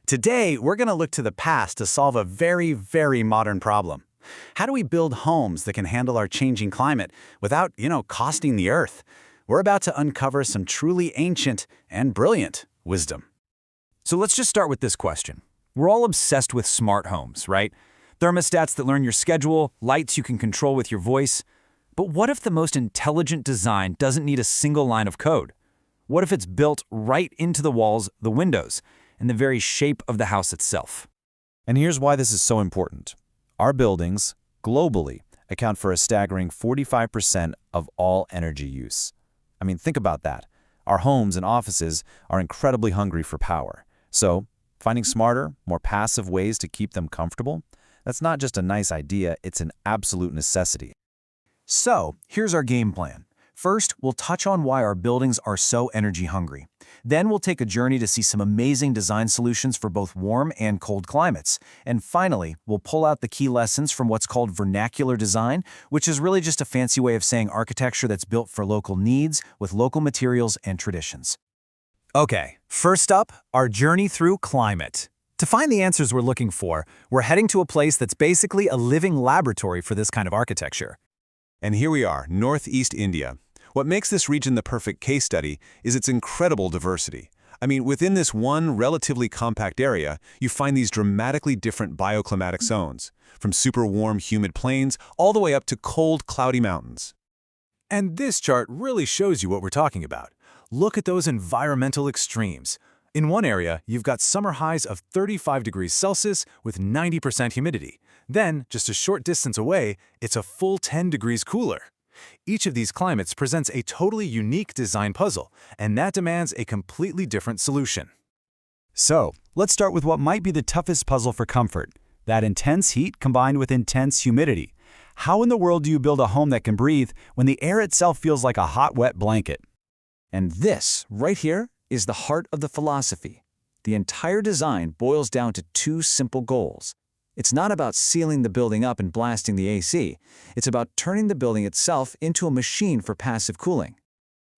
Today, we're going to look to the past to solve a very, very modern problem. How do we build homes that can handle our changing climate without, costing the Earth? We're about to uncover some truly ancient and brilliant wisdom. So let's just start with this question. We're all obsessed with smart homes, right? Thermostats that learn your schedule, lights you can control with your voice. But what if the most intelligent design doesn't need a single line of code? What if it's built right into the walls, the windows, and the very shape of the house itself? And here's why this is so important. Our buildings, globally, account for a staggering 45% of all energy use. I mean, think about that. Our homes and offices are incredibly hungry for power. So, finding smarter, more passive ways to keep them comfortable, that's not just a nice idea, it's an absolute necessity. So, here's our game plan. First, we'll touch on why our buildings are so energy hungry. Then we'll take a journey to see some amazing design solutions for both warm and cold climates. And finally, we'll pull out the key lessons from what's called vernacular design, which is really just a fancy way of saying architecture that's built for local needs with local materials and traditions. Okay, first up, our journey through climate. To find the answers we're looking for, we're heading to a place that's basically a living laboratory for this kind of architecture. And here we are, Northeast India. What makes this region the perfect case study is its incredible diversity. I mean, within this one relatively compact area, you find these dramatically different bioclimatic zones, from super warm, humid plains all the way up to cold, cloudy mountains. And this chart really shows you what we're talking about. Look at those environmental extremes. In one area, you've got summer highs of 35 degrees Celsius with 90% humidity. Then, just a short distance away, it's a full 10 degrees cooler. Each of these climates presents a totally unique design puzzle, and that demands a completely different solution. So, let's start with what might be the toughest puzzle for comfort, that intense heat combined with intense humidity. How in the world do you build a home that can breathe when the air itself feels like a hot, wet blanket? And this, right here, is the heart of the philosophy. The entire design boils down to two simple goals. It's not about sealing the building up and blasting the AC. It's about turning the building itself into a machine for passive cooling.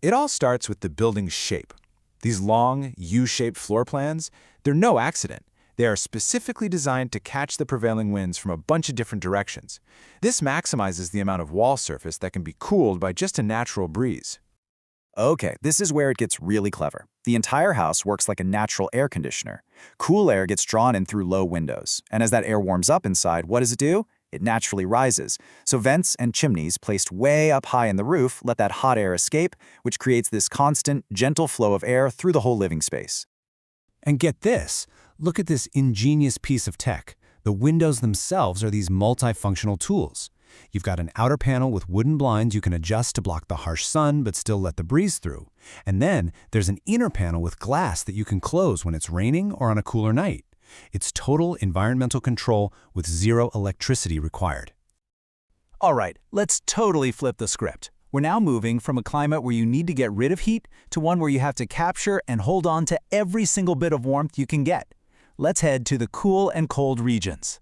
It all starts with the building's shape. These long, U-shaped floor plans, they're no accident. They are specifically designed to catch the prevailing winds from a bunch of different directions. This maximizes the amount of wall surface that can be cooled by just a natural breeze. Okay, this is where it gets really clever. The entire house works like a natural air conditioner. Cool air gets drawn in through low windows, and as that air warms up inside, what does it do? It naturally rises. So vents and chimneys placed way up high in the roof let that hot air escape, which creates this constant, gentle flow of air through the whole living space. And get this, look at this ingenious piece of tech. The windows themselves are these multifunctional tools. You've got an outer panel with wooden blinds you can adjust to block the harsh sun but still let the breeze through. And then there's an inner panel with glass that you can close when it's raining or on a cooler night. It's total environmental control with zero electricity required. All right, let's totally flip the script. We're now moving from a climate where you need to get rid of heat to one where you have to capture and hold on to every single bit of warmth you can get. Let's head to the cool and cold regions.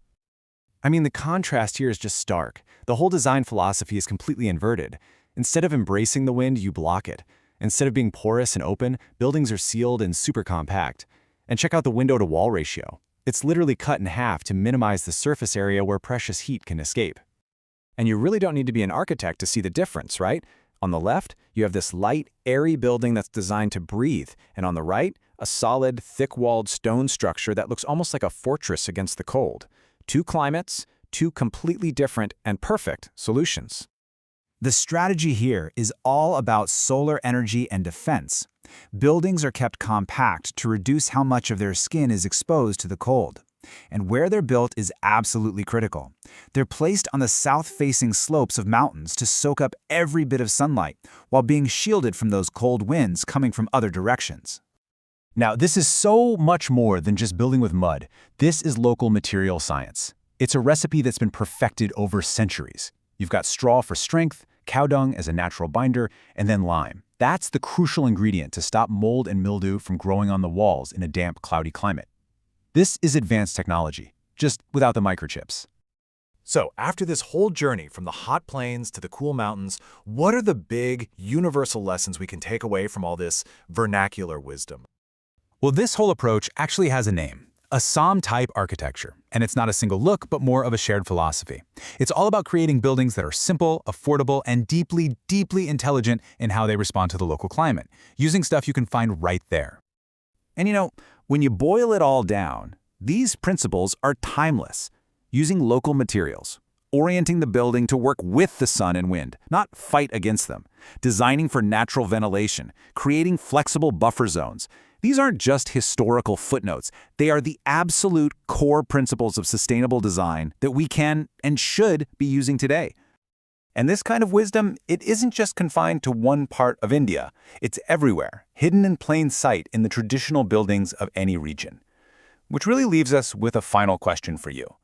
I mean, the contrast here is just stark. The whole design philosophy is completely inverted. Instead of embracing the wind, you block it. Instead of being porous and open, buildings are sealed and super compact. And check out the window-to-wall ratio. It's literally cut in half to minimize the surface area where precious heat can escape. And you really don't need to be an architect to see the difference, right? On the left, you have this light, airy building that's designed to breathe, and on the right, a solid, thick-walled stone structure that looks almost like a fortress against the cold. Two climates, two completely different and perfect solutions. The strategy here is all about solar energy and defense. Buildings are kept compact to reduce how much of their skin is exposed to the cold. And where they're built is absolutely critical. They're placed on the south-facing slopes of mountains to soak up every bit of sunlight, while being shielded from those cold winds coming from other directions. Now, this is so much more than just building with mud. This is local material science. It's a recipe that's been perfected over centuries. You've got straw for strength, cow dung as a natural binder, and then lime. That's the crucial ingredient to stop mold and mildew from growing on the walls in a damp, cloudy climate. This is advanced technology, just without the microchips. So, after this whole journey from the hot plains to the cool mountains, what are the big, universal lessons we can take away from all this vernacular wisdom? Well, this whole approach actually has a name. Assam-type architecture, and it's not a single look, but more of a shared philosophy. It's all about creating buildings that are simple, affordable, and deeply, deeply intelligent in how they respond to the local climate, using stuff you can find right there. And when you boil it all down, these principles are timeless. Using local materials, orienting the building to work with the sun and wind, not fight against them, designing for natural ventilation, creating flexible buffer zones. These aren't just historical footnotes. They are the absolute core principles of sustainable design that we can and should be using today. And this kind of wisdom, it isn't just confined to one part of India. It's everywhere, hidden in plain sight in the traditional buildings of any region. Which really leaves us with a final question for you.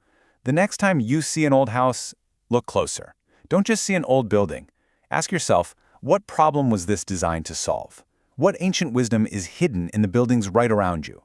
The next time you see an old house, look closer. Don't just see an old building. Ask yourself, what problem was this designed to solve? What ancient wisdom is hidden in the buildings right around you?